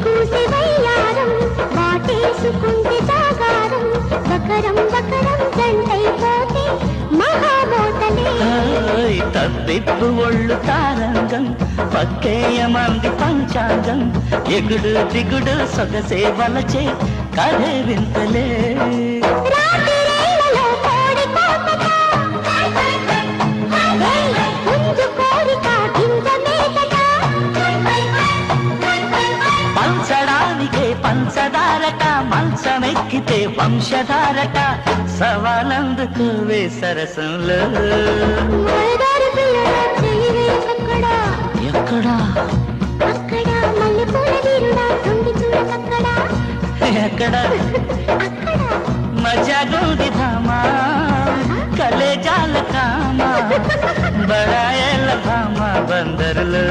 కూసే వయ్యారం వాటేసుకుంటే జాగారం buckram buckram జంటైపోతే మహామోతలే తప్పిప్పు ఒళ్ళు తారంగం పక్కేయమంది పంచాంగం ఎగుడు దిగుడు సొగసే వలచే కథే వింతలే పంచడానికే పంచదారట మంచమెక్కితే వంశధారట సవాలందుకోవే సరసంలో ఎక్కడా ఎక్కడ మజాగోది ధామా కలేజాల కామా బడాయేల భామా బందరులో